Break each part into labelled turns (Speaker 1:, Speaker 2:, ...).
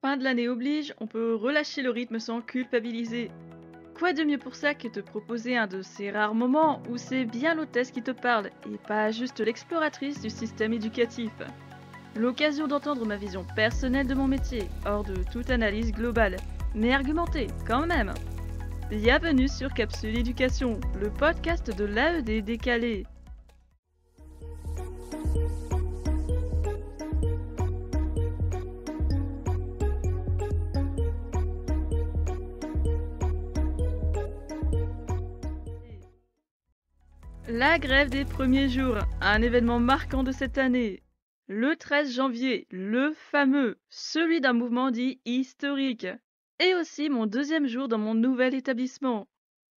Speaker 1: Fin de l'année oblige, on peut relâcher le rythme sans culpabiliser. Quoi de mieux pour ça que de proposer un de ces rares moments où c'est bien l'hôtesse qui te parle et pas juste l'exploratrice du système éducatif. L'occasion d'entendre ma vision personnelle de mon métier, hors de toute analyse globale, mais argumentée quand même. Bienvenue sur Capsule Éducation, le podcast de l'AED décalé. La grève des premiers jours, un événement marquant de cette année. Le 13 janvier, le fameux, celui d'un mouvement dit historique. Et aussi mon deuxième jour dans mon nouvel établissement.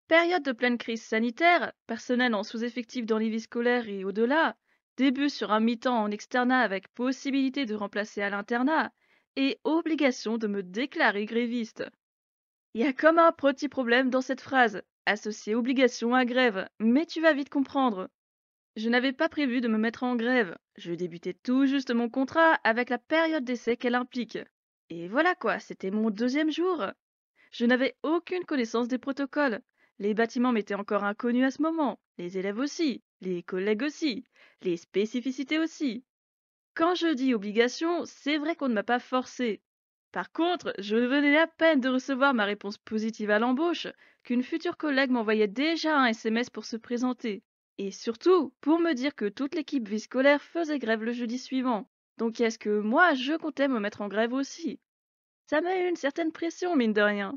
Speaker 1: Période de pleine crise sanitaire, personnel en sous-effectif dans les vies scolaires et au-delà, début sur un mi-temps en externat avec possibilité de remplacer à l'internat, et obligation de me déclarer gréviste. Il y a comme un petit problème dans cette phrase, associer obligation à grève, mais tu vas vite comprendre. Je n'avais pas prévu de me mettre en grève. Je débutais tout juste mon contrat avec la période d'essai qu'elle implique. Et voilà quoi, c'était mon deuxième jour. Je n'avais aucune connaissance des protocoles. Les bâtiments m'étaient encore inconnus à ce moment, les élèves aussi, les collègues aussi, les spécificités aussi. Quand je dis obligation, c'est vrai qu'on ne m'a pas forcé. Par contre, je venais à peine de recevoir ma réponse positive à l'embauche qu'une future collègue m'envoyait déjà un SMS pour se présenter. Et surtout, pour me dire que toute l'équipe vie scolaire faisait grève le jeudi suivant. Donc est-ce que moi, je comptais me mettre en grève aussi? Ça m'a eu une certaine pression, mine de rien.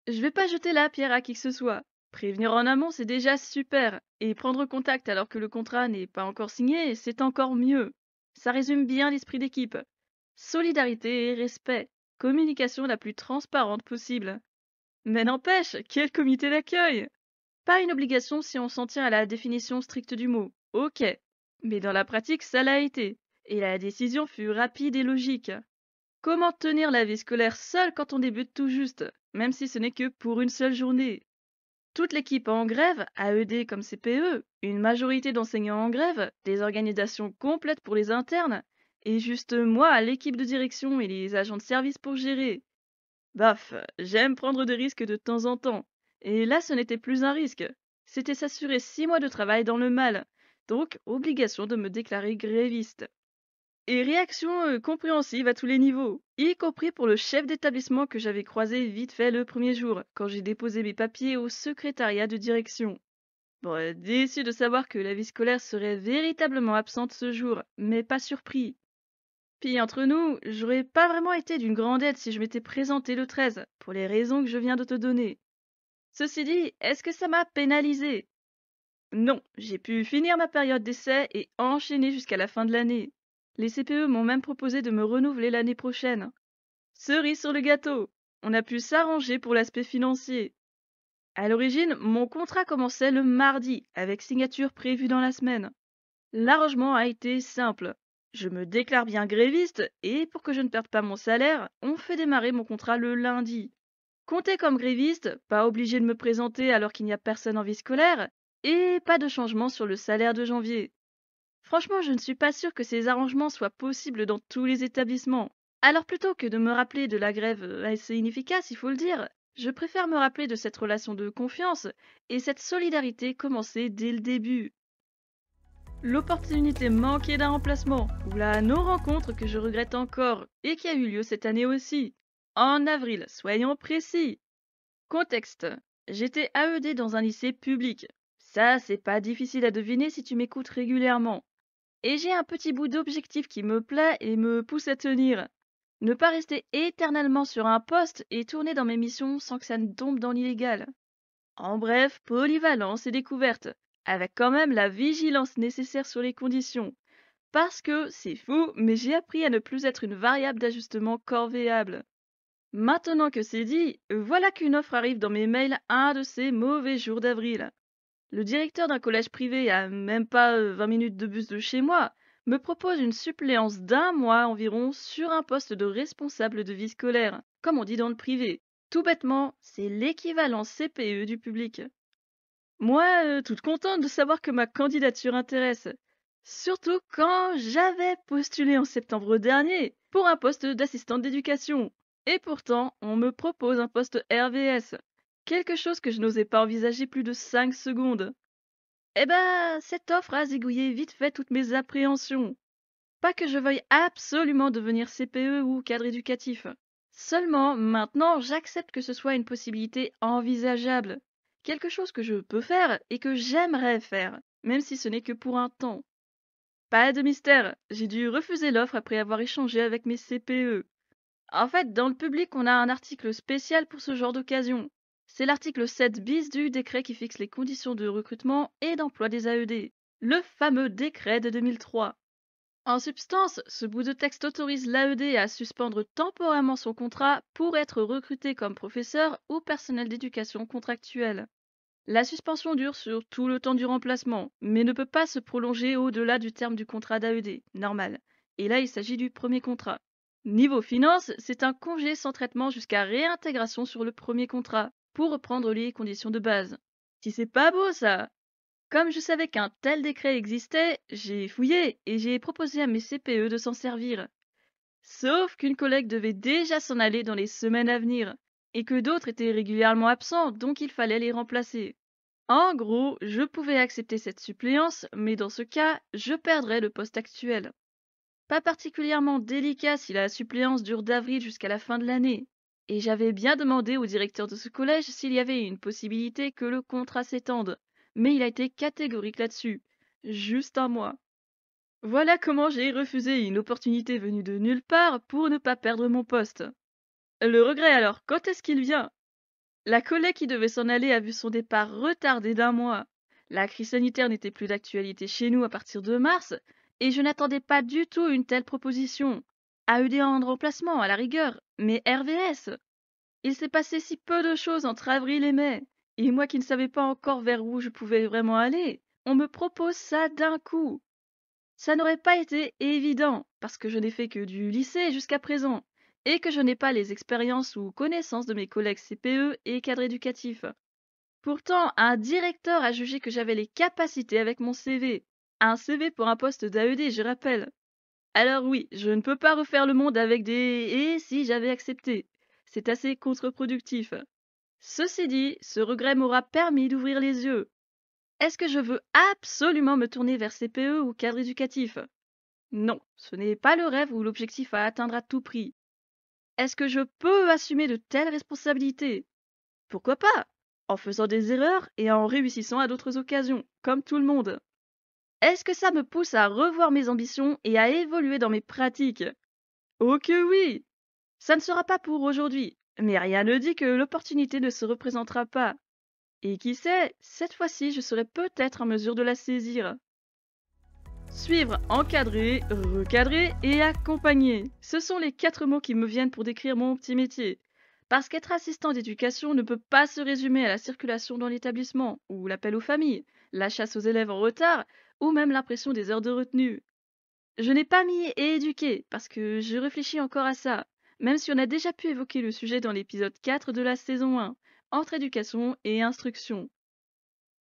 Speaker 1: Je vais pas jeter la pierre à qui que ce soit. Prévenir en amont, c'est déjà super. Et prendre contact alors que le contrat n'est pas encore signé, c'est encore mieux. Ça résume bien l'esprit d'équipe. Solidarité et respect. Communication la plus transparente possible. Mais n'empêche, quel comité d'accueil! Pas une obligation si on s'en tient à la définition stricte du mot. Ok. Mais dans la pratique, ça l'a été. Et la décision fut rapide et logique. Comment tenir la vie scolaire seule quand on débute tout juste, même si ce n'est que pour une seule journée? Toute l'équipe en grève, AED comme CPE, une majorité d'enseignants en grève, des organisations complètes pour les internes, et juste moi, l'équipe de direction et les agents de service pour gérer. Baf, j'aime prendre des risques de temps en temps. Et là, ce n'était plus un risque. C'était s'assurer 6 mois de travail dans le mal. Donc, obligation de me déclarer gréviste. Et réaction compréhensive à tous les niveaux, y compris pour le chef d'établissement que j'avais croisé vite fait le premier jour, quand j'ai déposé mes papiers au secrétariat de direction. Bon, déçu de savoir que la vie scolaire serait véritablement absente ce jour, mais pas surpris. Puis entre nous, j'aurais pas vraiment été d'une grande aide si je m'étais présenté le 13, pour les raisons que je viens de te donner. Ceci dit, est-ce que ça m'a pénalisé? Non, j'ai pu finir ma période d'essai et enchaîner jusqu'à la fin de l'année. Les CPE m'ont même proposé de me renouveler l'année prochaine. Cerise sur le gâteau, on a pu s'arranger pour l'aspect financier. À l'origine, mon contrat commençait le mardi, avec signature prévue dans la semaine. L'arrangement a été simple. Je me déclare bien gréviste et pour que je ne perde pas mon salaire, on fait démarrer mon contrat le lundi. Compté comme gréviste, pas obligé de me présenter alors qu'il n'y a personne en vie scolaire, et pas de changement sur le salaire de janvier. Franchement, je ne suis pas sûre que ces arrangements soient possibles dans tous les établissements. Alors plutôt que de me rappeler de la grève assez inefficace, il faut le dire, je préfère me rappeler de cette relation de confiance et cette solidarité commencée dès le début. L'opportunité manquée d'un remplacement, ou la non-rencontre que je regrette encore et qui a eu lieu cette année aussi. En avril, soyons précis. Contexte. J'étais AED dans un lycée public. Ça, c'est pas difficile à deviner si tu m'écoutes régulièrement. Et j'ai un petit bout d'objectif qui me plaît et me pousse à tenir. Ne pas rester éternellement sur un poste et tourner dans mes missions sans que ça ne tombe dans l'illégal. En bref, polyvalence et découverte, avec quand même la vigilance nécessaire sur les conditions. Parce que, c'est fou, mais j'ai appris à ne plus être une variable d'ajustement corvéable. Maintenant que c'est dit, voilà qu'une offre arrive dans mes mails un de ces mauvais jours d'avril. Le directeur d'un collège privé à même pas 20 minutes de bus de chez moi me propose une suppléance d'un mois environ sur un poste de responsable de vie scolaire, comme on dit dans le privé. Tout bêtement, c'est l'équivalent CPE du public. Moi, toute contente de savoir que ma candidature intéresse. Surtout quand j'avais postulé en septembre dernier pour un poste d'assistante d'éducation. Et pourtant, on me propose un poste RVS. Quelque chose que je n'osais pas envisager plus de 5 secondes. Eh ben, cette offre a zigouillé vite fait toutes mes appréhensions. Pas que je veuille absolument devenir CPE ou cadre éducatif. Seulement, maintenant, j'accepte que ce soit une possibilité envisageable. Quelque chose que je peux faire et que j'aimerais faire, même si ce n'est que pour un temps. Pas de mystère, j'ai dû refuser l'offre après avoir échangé avec mes CPE. En fait, dans le public, on a un article spécial pour ce genre d'occasion. C'est l'article 7 bis du décret qui fixe les conditions de recrutement et d'emploi des AED, le fameux décret de 2003. En substance, ce bout de texte autorise l'AED à suspendre temporairement son contrat pour être recruté comme professeur ou personnel d'éducation contractuel. La suspension dure sur tout le temps du remplacement, mais ne peut pas se prolonger au-delà du terme du contrat d'AED, normal. Et là, il s'agit du premier contrat. Niveau finance, c'est un congé sans traitement jusqu'à réintégration sur le premier contrat, pour reprendre les conditions de base. Si c'est pas beau ça! Comme je savais qu'un tel décret existait, j'ai fouillé et j'ai proposé à mes CPE de s'en servir. Sauf qu'une collègue devait déjà s'en aller dans les semaines à venir, et que d'autres étaient régulièrement absents, donc il fallait les remplacer. En gros, je pouvais accepter cette suppléance, mais dans ce cas, je perdrais le poste actuel. Pas particulièrement délicat si la suppléance dure d'avril jusqu'à la fin de l'année. Et j'avais bien demandé au directeur de ce collège s'il y avait une possibilité que le contrat s'étende, mais il a été catégorique là-dessus. Juste un mois. Voilà comment j'ai refusé une opportunité venue de nulle part pour ne pas perdre mon poste. Le regret alors, quand est-ce qu'il vient? La collègue qui devait s'en aller a vu son départ retardé d'un mois. La crise sanitaire n'était plus d'actualité chez nous à partir de mars, et je n'attendais pas du tout une telle proposition. AED en remplacement, à la rigueur, mais RVS. Il s'est passé si peu de choses entre avril et mai, et moi qui ne savais pas encore vers où je pouvais vraiment aller, on me propose ça d'un coup. Ça n'aurait pas été évident, parce que je n'ai fait que du lycée jusqu'à présent, et que je n'ai pas les expériences ou connaissances de mes collègues CPE et cadres éducatifs. Pourtant, un directeur a jugé que j'avais les capacités avec mon CV. Un CV pour un poste d'AED, je rappelle. Alors oui, je ne peux pas refaire le monde avec des «et si j'avais accepté». C'est assez contre-productif. Ceci dit, ce regret m'aura permis d'ouvrir les yeux. Est-ce que je veux absolument me tourner vers CPE ou cadre éducatif? Non, ce n'est pas le rêve ou l'objectif à atteindre à tout prix. Est-ce que je peux assumer de telles responsabilités? Pourquoi pas? En faisant des erreurs et en réussissant à d'autres occasions, comme tout le monde. Est-ce que ça me pousse à revoir mes ambitions et à évoluer dans mes pratiques? Oh que oui! Ça ne sera pas pour aujourd'hui, mais rien ne dit que l'opportunité ne se représentera pas. Et qui sait, cette fois-ci, je serai peut-être en mesure de la saisir. Suivre, encadrer, recadrer et accompagner. Ce sont les 4 mots qui me viennent pour décrire mon petit métier. Parce qu'être assistant d'éducation ne peut pas se résumer à la circulation dans l'établissement, ou l'appel aux familles, la chasse aux élèves en retard, ou même l'impression des heures de retenue. Je n'ai pas mis éduquer, parce que je réfléchis encore à ça, même si on a déjà pu évoquer le sujet dans l'épisode 4 de la saison 1, entre éducation et instruction.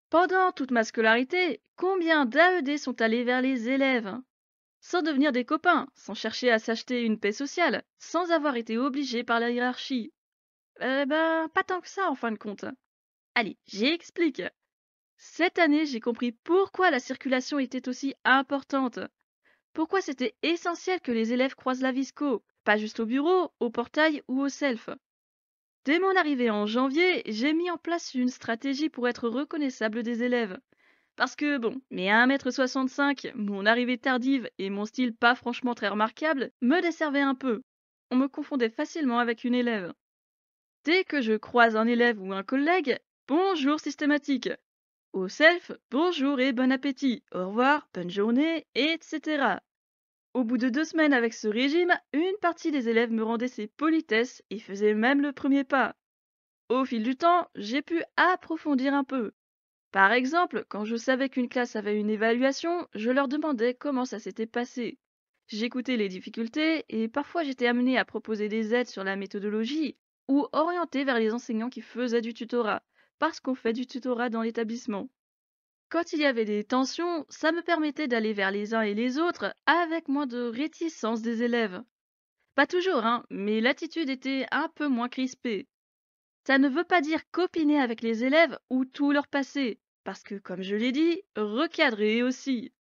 Speaker 1: Pendant toute ma scolarité, combien d'AED sont allés vers les élèves? Sans devenir des copains, sans chercher à s'acheter une paix sociale, sans avoir été obligés par la hiérarchie. Eh ben, pas tant que ça en fin de compte. Allez, j'explique. Cette année, j'ai compris pourquoi la circulation était aussi importante. Pourquoi c'était essentiel que les élèves croisent la visco, pas juste au bureau, au portail ou au self. Dès mon arrivée en janvier, j'ai mis en place une stratégie pour être reconnaissable des élèves. Parce que bon, mes 1,65 m, mon arrivée tardive et mon style pas franchement très remarquable me desservaient un peu. On me confondait facilement avec une élève. Dès que je croise un élève ou un collègue, bonjour systématique. Au self, bonjour et bon appétit, au revoir, bonne journée, etc. Au bout de 2 semaines avec ce régime, une partie des élèves me rendait ses politesses et faisait même le premier pas. Au fil du temps, j'ai pu approfondir un peu. Par exemple, quand je savais qu'une classe avait une évaluation, je leur demandais comment ça s'était passé. J'écoutais les difficultés et parfois j'étais amenée à proposer des aides sur la méthodologie ou orienter vers les enseignants qui faisaient du tutorat, parce qu'on fait du tutorat dans l'établissement. Quand il y avait des tensions, ça me permettait d'aller vers les uns et les autres avec moins de réticence des élèves. Pas toujours, hein, mais l'attitude était un peu moins crispée. Ça ne veut pas dire copiner avec les élèves ou tout leur passer, parce que, comme je l'ai dit, recadrer aussi.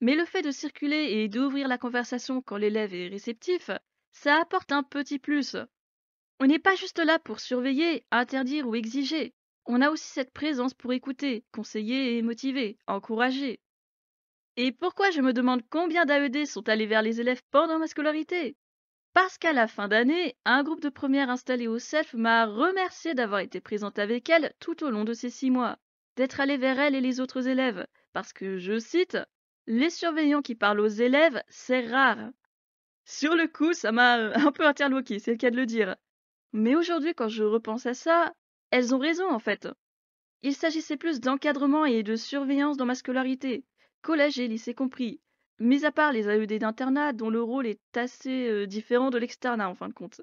Speaker 1: Mais le fait de circuler et d'ouvrir la conversation quand l'élève est réceptif, ça apporte un petit plus. On n'est pas juste là pour surveiller, interdire ou exiger. On a aussi cette présence pour écouter, conseiller et motiver, encourager. Et pourquoi je me demande combien d'AED sont allés vers les élèves pendant ma scolarité? Parce qu'à la fin d'année, un groupe de première installé au SELF m'a remercié d'avoir été présente avec elle tout au long de ces 6 mois, d'être allé vers elle et les autres élèves, parce que, je cite, les surveillants qui parlent aux élèves, c'est rare. Sur le coup, ça m'a un peu interloqué, c'est le cas de le dire. Mais aujourd'hui, quand je repense à ça, elles ont raison en fait. Il s'agissait plus d'encadrement et de surveillance dans ma scolarité, collège et lycée compris, mis à part les AED d'internat dont le rôle est assez différent de l'externat en fin de compte.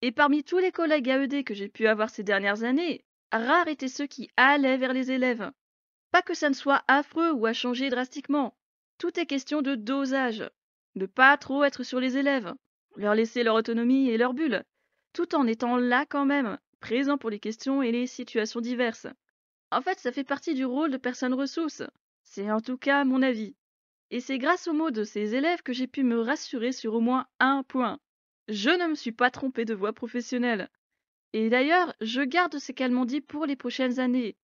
Speaker 1: Et parmi tous les collègues AED que j'ai pu avoir ces dernières années, rares étaient ceux qui allaient vers les élèves. Pas que ça ne soit affreux ou à changer drastiquement. Tout est question de dosage. Ne pas trop être sur les élèves, leur laisser leur autonomie et leur bulle, tout en étant là quand même, présent pour les questions et les situations diverses. En fait, ça fait partie du rôle de personne ressource. C'est en tout cas mon avis. Et c'est grâce aux mots de ces élèves que j'ai pu me rassurer sur au moins un point. Je ne me suis pas trompée de voie professionnelle. Et d'ailleurs, je garde ce qu'elles m'ont dit pour les prochaines années.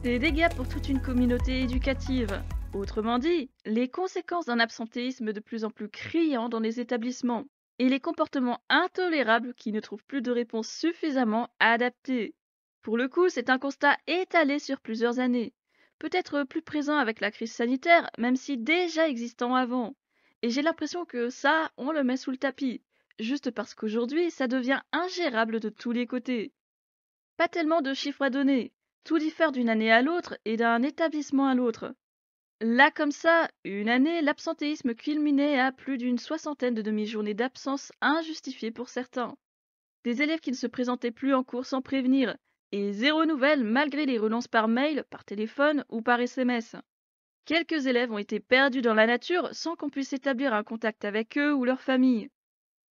Speaker 1: Des dégâts pour toute une communauté éducative. Autrement dit, les conséquences d'un absentéisme de plus en plus criant dans les établissements et les comportements intolérables qui ne trouvent plus de réponse suffisamment adaptée. Pour le coup, c'est un constat étalé sur plusieurs années, peut-être plus présent avec la crise sanitaire, même si déjà existant avant. Et j'ai l'impression que ça, on le met sous le tapis, juste parce qu'aujourd'hui, ça devient ingérable de tous les côtés. Pas tellement de chiffres à donner, tout diffère d'une année à l'autre et d'un établissement à l'autre. Là, comme ça, une année, l'absentéisme culminait à plus d'une soixantaine de demi-journées d'absence injustifiées pour certains. Des élèves qui ne se présentaient plus en cours sans prévenir, et zéro nouvelle malgré les relances par mail, par téléphone ou par SMS. Quelques élèves ont été perdus dans la nature sans qu'on puisse établir un contact avec eux ou leur famille.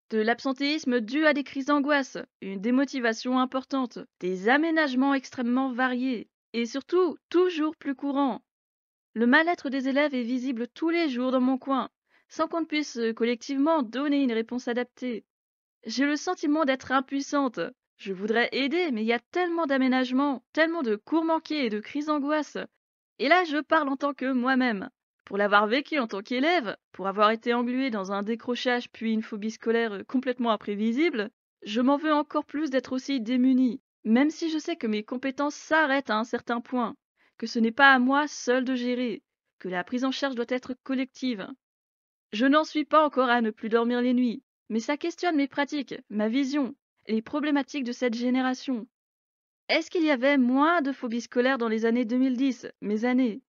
Speaker 1: De l'absentéisme dû à des crises d'angoisse, une démotivation importante, des aménagements extrêmement variés, et surtout toujours plus courants. Le mal-être des élèves est visible tous les jours dans mon coin, sans qu'on ne puisse collectivement donner une réponse adaptée. J'ai le sentiment d'être impuissante. Je voudrais aider, mais il y a tellement d'aménagements, tellement de cours manqués et de crises d'angoisse. Et là, je parle en tant que moi-même. Pour l'avoir vécu en tant qu'élève, pour avoir été engluée dans un décrochage puis une phobie scolaire complètement imprévisible, je m'en veux encore plus d'être aussi démunie, même si je sais que mes compétences s'arrêtent à un certain point, que ce n'est pas à moi seule de gérer, que la prise en charge doit être collective. Je n'en suis pas encore à ne plus dormir les nuits, mais ça questionne mes pratiques, ma vision, les problématiques de cette génération. Est-ce qu'il y avait moins de phobie scolaire dans les années 2010, mes années?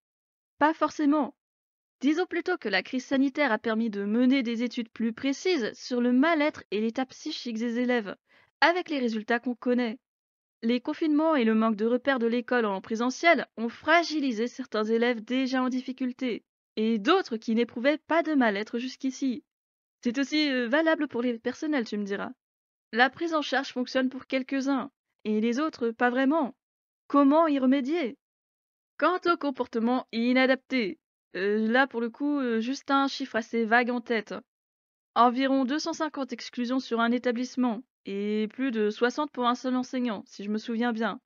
Speaker 1: Pas forcément. Disons plutôt que la crise sanitaire a permis de mener des études plus précises sur le mal-être et l'état psychique des élèves, avec les résultats qu'on connaît. Les confinements et le manque de repères de l'école en présentiel ont fragilisé certains élèves déjà en difficulté, et d'autres qui n'éprouvaient pas de mal-être jusqu'ici. C'est aussi valable pour les personnels, tu me diras. La prise en charge fonctionne pour quelques-uns, et les autres pas vraiment. Comment y remédier? Quant au comportement inadapté, là pour le coup, juste un chiffre assez vague en tête. Environ 250 exclusions sur un établissement, et plus de 60 pour un seul enseignant, si je me souviens bien.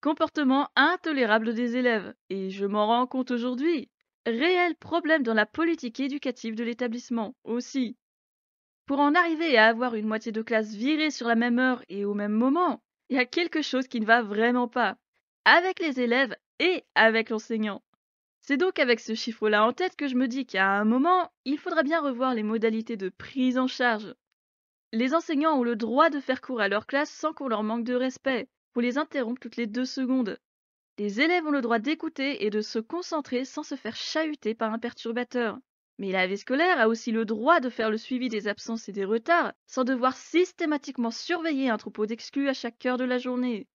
Speaker 1: Comportement intolérable des élèves, et je m'en rends compte aujourd'hui. Réel problème dans la politique éducative de l'établissement, aussi. Pour en arriver à avoir une moitié de classe virée sur la même heure et au même moment, il y a quelque chose qui ne va vraiment pas, avec les élèves et avec l'enseignant. C'est donc avec ce chiffre-là en tête que je me dis qu'à un moment, il faudra bien revoir les modalités de prise en charge. Les enseignants ont le droit de faire cours à leur classe sans qu'on leur manque de respect, ou les interrompre toutes les 2 secondes. Les élèves ont le droit d'écouter et de se concentrer sans se faire chahuter par un perturbateur. Mais la vie scolaire a aussi le droit de faire le suivi des absences et des retards sans devoir systématiquement surveiller un troupeau d'exclus à chaque heure de la journée.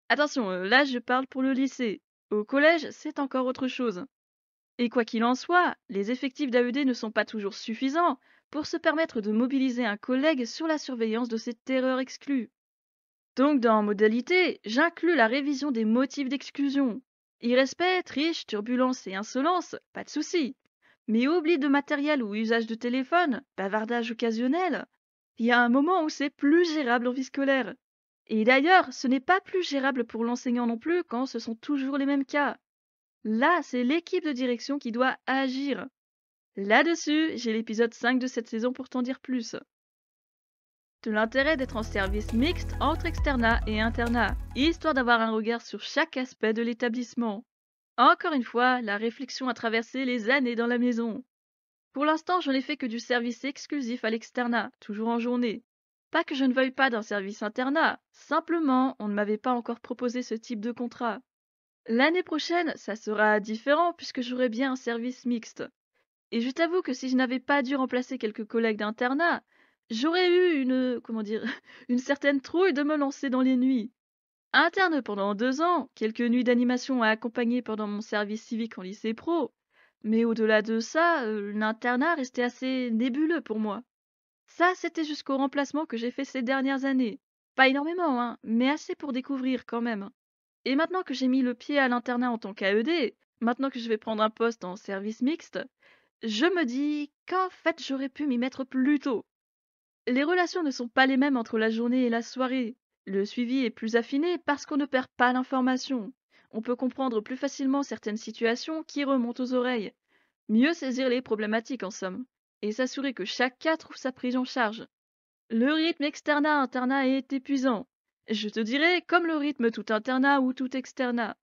Speaker 1: Attention, là je parle pour le lycée. Au collège, c'est encore autre chose. Et quoi qu'il en soit, les effectifs d'AED ne sont pas toujours suffisants pour se permettre de mobiliser un collègue sur la surveillance de ces terreurs exclues. Donc dans modalité, j'inclus la révision des motifs d'exclusion. Irrespect, triche, turbulence et insolence, pas de souci. Mais oubli de matériel ou usage de téléphone, bavardage occasionnel, il y a un moment où c'est plus gérable en vie scolaire. Et d'ailleurs, ce n'est pas plus gérable pour l'enseignant non plus quand ce sont toujours les mêmes cas. Là, c'est l'équipe de direction qui doit agir. Là-dessus, j'ai l'épisode 5 de cette saison pour t'en dire plus. De l'intérêt d'être en service mixte entre externat et internat, histoire d'avoir un regard sur chaque aspect de l'établissement. Encore une fois, la réflexion a traversé les années dans la maison. Pour l'instant, je n'ai fait que du service exclusif à l'externat, toujours en journée. Pas que je ne veuille pas d'un service internat, simplement on ne m'avait pas encore proposé ce type de contrat. L'année prochaine, ça sera différent puisque j'aurai bien un service mixte. Et je t'avoue que si je n'avais pas dû remplacer quelques collègues d'internat, j'aurais eu comment dire, une certaine trouille de me lancer dans les nuits. Interne pendant 2 ans, quelques nuits d'animation à accompagner pendant mon service civique en lycée pro. Mais au-delà de ça, l'internat restait assez nébuleux pour moi. Ça, c'était jusqu'au remplacement que j'ai fait ces dernières années. Pas énormément, hein, mais assez pour découvrir quand même. Et maintenant que j'ai mis le pied à l'internat en tant qu'AED, maintenant que je vais prendre un poste en service mixte, je me dis qu'en fait j'aurais pu m'y mettre plus tôt. Les relations ne sont pas les mêmes entre la journée et la soirée. Le suivi est plus affiné parce qu'on ne perd pas l'information. On peut comprendre plus facilement certaines situations qui remontent aux oreilles. Mieux saisir les problématiques en somme. Et s'assurer que chaque cas trouve sa prise en charge. Le rythme externat-internat est épuisant. Je te dirais comme le rythme tout internat ou tout externat.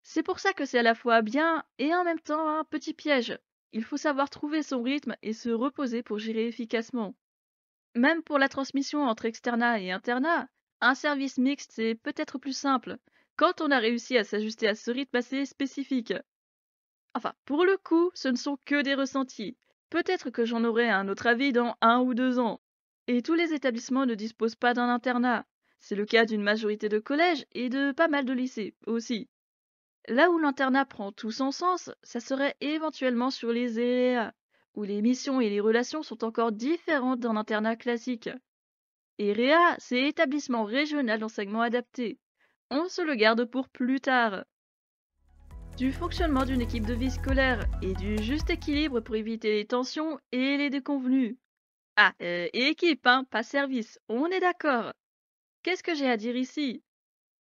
Speaker 1: C'est pour ça que c'est à la fois bien et en même temps un petit piège. Il faut savoir trouver son rythme et se reposer pour gérer efficacement. Même pour la transmission entre externat et internat, un service mixte c'est peut-être plus simple, quand on a réussi à s'ajuster à ce rythme assez spécifique. Enfin, pour le coup, ce ne sont que des ressentis. Peut-être que j'en aurai un autre avis dans 1 ou 2 ans. Et tous les établissements ne disposent pas d'un internat. C'est le cas d'une majorité de collèges et de pas mal de lycées aussi. Là où l'internat prend tout son sens, ça serait éventuellement sur les EREA, où les missions et les relations sont encore différentes d'un internat classique. EREA, c'est établissement régional d'enseignement adapté. On se le garde pour plus tard. Du fonctionnement d'une équipe de vie scolaire et du juste équilibre pour éviter les tensions et les déconvenues. Ah, équipe, hein, pas service, on est d'accord. Qu'est-ce que j'ai à dire ici?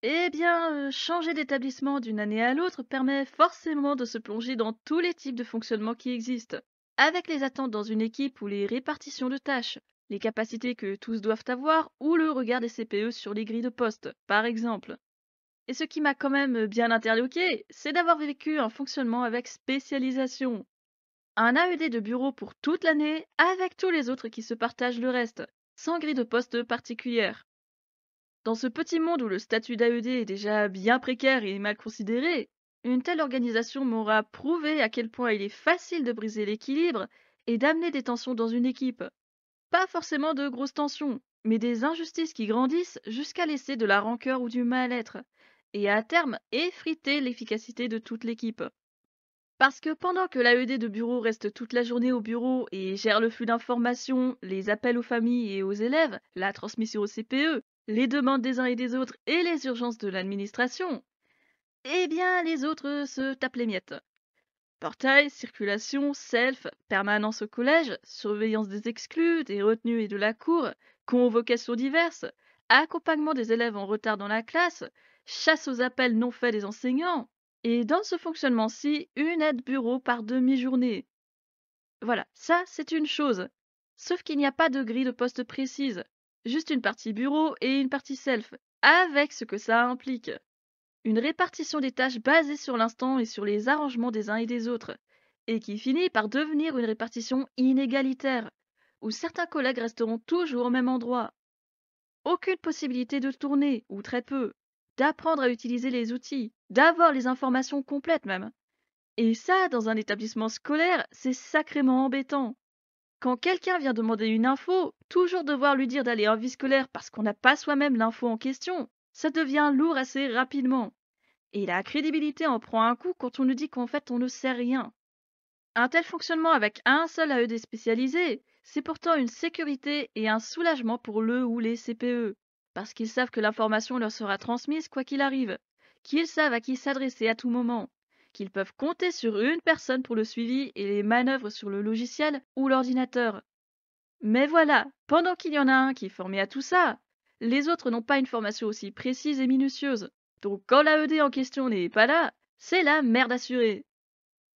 Speaker 1: Eh bien, changer d'établissement d'une année à l'autre permet forcément de se plonger dans tous les types de fonctionnement qui existent, avec les attentes dans une équipe ou les répartitions de tâches, les capacités que tous doivent avoir ou le regard des CPE sur les grilles de poste, par exemple. Et ce qui m'a quand même bien interloqué, c'est d'avoir vécu un fonctionnement avec spécialisation. Un AED de bureau pour toute l'année, avec tous les autres qui se partagent le reste, sans grille de poste particulière. Dans ce petit monde où le statut d'AED est déjà bien précaire et mal considéré, une telle organisation m'aura prouvé à quel point il est facile de briser l'équilibre et d'amener des tensions dans une équipe. Pas forcément de grosses tensions, mais des injustices qui grandissent jusqu'à laisser de la rancœur ou du mal-être, et à terme effriter l'efficacité de toute l'équipe. Parce que pendant que l'AED de bureau reste toute la journée au bureau et gère le flux d'informations, les appels aux familles et aux élèves, la transmission au CPE, les demandes des uns et des autres et les urgences de l'administration, eh bien les autres se tapent les miettes. Portail, circulation, self, permanence au collège, surveillance des exclus, des retenues et de la cour, convocations diverses, accompagnement des élèves en retard dans la classe, chasse aux appels non faits des enseignants, et dans ce fonctionnement-ci, une aide bureau par demi-journée. Voilà, ça c'est une chose. Sauf qu'il n'y a pas de grille de poste précise, juste une partie bureau et une partie self, avec ce que ça implique. Une répartition des tâches basée sur l'instant et sur les arrangements des uns et des autres, et qui finit par devenir une répartition inégalitaire, où certains collègues resteront toujours au même endroit. Aucune possibilité de tourner, ou très peu, d'apprendre à utiliser les outils, d'avoir les informations complètes même. Et ça, dans un établissement scolaire, c'est sacrément embêtant. Quand quelqu'un vient demander une info, toujours devoir lui dire d'aller en vie scolaire parce qu'on n'a pas soi-même l'info en question, ça devient lourd assez rapidement. Et la crédibilité en prend un coup quand on nous dit qu'en fait on ne sait rien. Un tel fonctionnement avec un seul AED spécialisé, c'est pourtant une sécurité et un soulagement pour le ou les CPE, parce qu'ils savent que l'information leur sera transmise quoi qu'il arrive, qu'ils savent à qui s'adresser à tout moment, qu'ils peuvent compter sur une personne pour le suivi et les manœuvres sur le logiciel ou l'ordinateur. Mais voilà, pendant qu'il y en a un qui est formé à tout ça, les autres n'ont pas une formation aussi précise et minutieuse. Donc quand l'AED en question n'est pas là, c'est la merde assurée.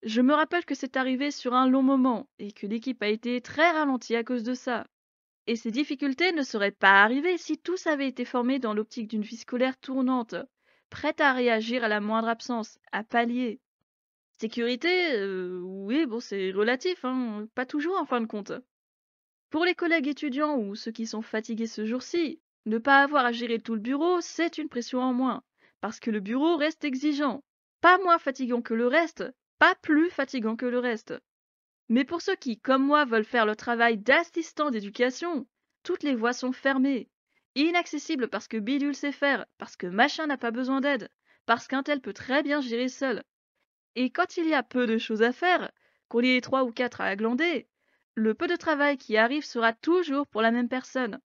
Speaker 1: Je me rappelle que c'est arrivé sur un long moment et que l'équipe a été très ralentie à cause de ça. Et ces difficultés ne seraient pas arrivées si tous avaient été formés dans l'optique d'une vie scolaire tournante, prête à réagir à la moindre absence, à pallier. Sécurité, oui, bon, c'est relatif, hein, pas toujours en fin de compte. Pour les collègues étudiants ou ceux qui sont fatigués ce jour-ci, ne pas avoir à gérer tout le bureau, c'est une pression en moins, parce que le bureau reste exigeant. Pas moins fatigant que le reste, pas plus fatigant que le reste. Mais pour ceux qui, comme moi, veulent faire le travail d'assistant d'éducation, toutes les voies sont fermées. Inaccessibles parce que bidule sait faire, parce que machin n'a pas besoin d'aide, parce qu'un tel peut très bien gérer seul. Et quand il y a peu de choses à faire, qu'on y ait 3 ou 4 à aglander, le peu de travail qui arrive sera toujours pour la même personne,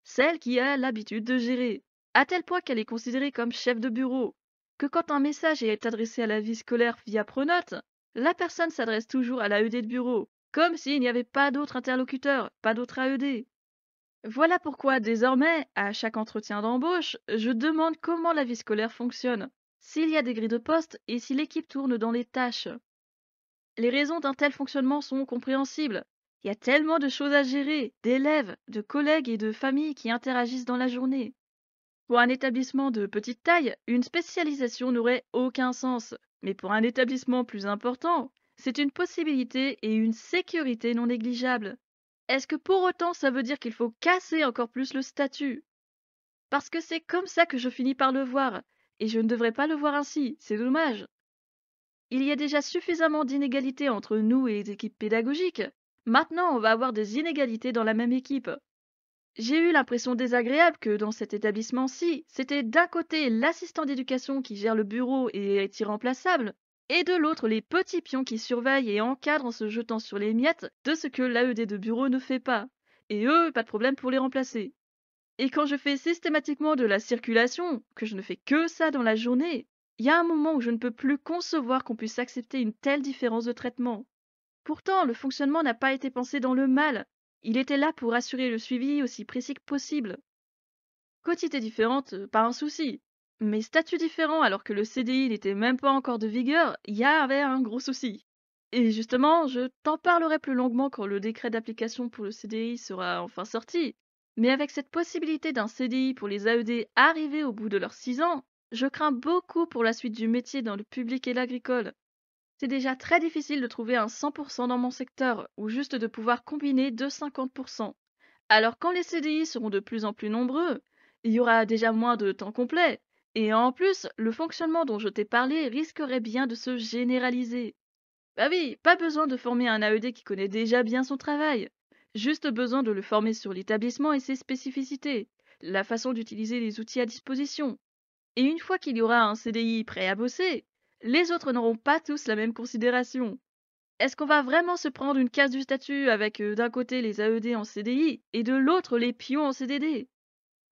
Speaker 1: celle qui a l'habitude de gérer, à tel point qu'elle est considérée comme chef de bureau, que quand un message est adressé à la vie scolaire via Pronote, la personne s'adresse toujours à l'AED de bureau, comme s'il n'y avait pas d'autre interlocuteur, pas d'autre AED. Voilà pourquoi désormais, à chaque entretien d'embauche, je demande comment la vie scolaire fonctionne, s'il y a des grilles de poste et si l'équipe tourne dans les tâches. Les raisons d'un tel fonctionnement sont compréhensibles. Il y a tellement de choses à gérer, d'élèves, de collègues et de familles qui interagissent dans la journée. Pour un établissement de petite taille, une spécialisation n'aurait aucun sens. Mais pour un établissement plus important, c'est une possibilité et une sécurité non négligeables. Est-ce que pour autant ça veut dire qu'il faut casser encore plus le statut? Parce que c'est comme ça que je finis par le voir, et je ne devrais pas le voir ainsi, c'est dommage. Il y a déjà suffisamment d'inégalités entre nous et les équipes pédagogiques. Maintenant, on va avoir des inégalités dans la même équipe. J'ai eu l'impression désagréable que dans cet établissement-ci, c'était d'un côté l'assistant d'éducation qui gère le bureau et est irremplaçable, et de l'autre les petits pions qui surveillent et encadrent en se jetant sur les miettes de ce que l'AED de bureau ne fait pas. Et eux, pas de problème pour les remplacer. Et quand je fais systématiquement de la circulation, que je ne fais que ça dans la journée, il y a un moment où je ne peux plus concevoir qu'on puisse accepter une telle différence de traitement. Pourtant, le fonctionnement n'a pas été pensé dans le mal. Il était là pour assurer le suivi aussi précis que possible. Quotité différente, pas un souci. Mais statut différent alors que le CDI n'était même pas encore de vigueur, il y avait un gros souci. Et justement, je t'en parlerai plus longuement quand le décret d'application pour le CDI sera enfin sorti. Mais avec cette possibilité d'un CDI pour les AED arrivés au bout de leurs 6 ans, je crains beaucoup pour la suite du métier dans le public et l'agricole. C'est déjà très difficile de trouver un 100% dans mon secteur, ou juste de pouvoir combiner 2 50%. Alors quand les CDI seront de plus en plus nombreux, il y aura déjà moins de temps complet. Et en plus, le fonctionnement dont je t'ai parlé risquerait bien de se généraliser. Bah oui, pas besoin de former un AED qui connaît déjà bien son travail. Juste besoin de le former sur l'établissement et ses spécificités, la façon d'utiliser les outils à disposition. Et une fois qu'il y aura un CDI prêt à bosser, les autres n'auront pas tous la même considération. Est-ce qu'on va vraiment se prendre une case du statut avec d'un côté les AED en CDI et de l'autre les pions en CDD?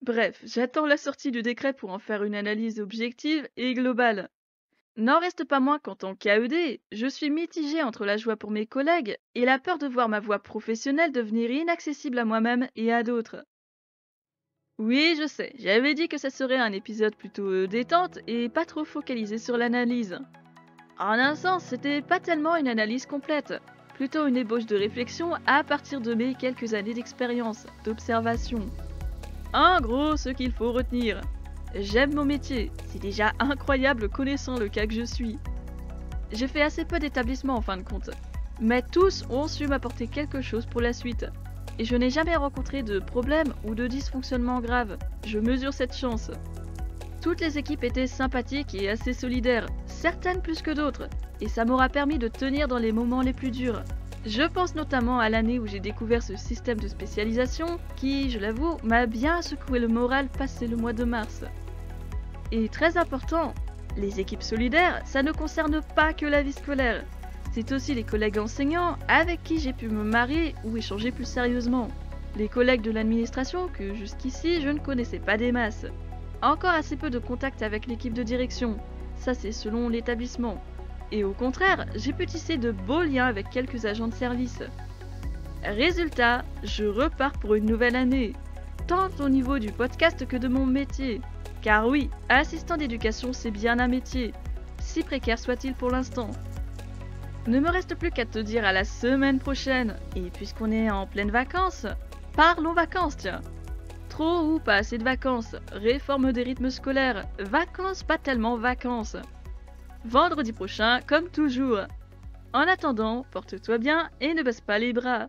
Speaker 1: Bref, j'attends la sortie du décret pour en faire une analyse objective et globale. N'en reste pas moins qu'en tant qu'AED, je suis mitigée entre la joie pour mes collègues et la peur de voir ma voie professionnelle devenir inaccessible à moi-même et à d'autres. Oui, je sais, j'avais dit que ça serait un épisode plutôt détente et pas trop focalisé sur l'analyse. En un sens, c'était pas tellement une analyse complète, plutôt une ébauche de réflexion à partir de mes quelques années d'expérience, d'observation. En gros, ce qu'il faut retenir. J'aime mon métier, c'est déjà incroyable connaissant le cas que je suis. J'ai fait assez peu d'établissements en fin de compte, mais tous ont su m'apporter quelque chose pour la suite. Et je n'ai jamais rencontré de problème ou de dysfonctionnement grave, je mesure cette chance. Toutes les équipes étaient sympathiques et assez solidaires, certaines plus que d'autres, et ça m'aura permis de tenir dans les moments les plus durs. Je pense notamment à l'année où j'ai découvert ce système de spécialisation qui, je l'avoue, m'a bien secoué le moral passé le mois de mars. Et très important, Les équipes solidaires, ça ne concerne pas que la vie scolaire. C'est aussi les collègues enseignants avec qui j'ai pu me marier ou échanger plus sérieusement. Les collègues de l'administration que jusqu'ici je ne connaissais pas des masses. Encore assez peu de contact avec l'équipe de direction, ça c'est selon l'établissement. Et au contraire, j'ai pu tisser de beaux liens avec quelques agents de service. Résultat, je repars pour une nouvelle année, tant au niveau du podcast que de mon métier. Car oui, assistant d'éducation c'est bien un métier, si précaire soit-il pour l'instant. Ne me reste plus qu'à te dire à la semaine prochaine, et puisqu'on est en pleine vacances, parlons vacances tiens. Trop ou pas assez de vacances, réforme des rythmes scolaires, vacances pas tellement vacances. Vendredi prochain, comme toujours. En attendant, porte-toi bien et ne baisse pas les bras.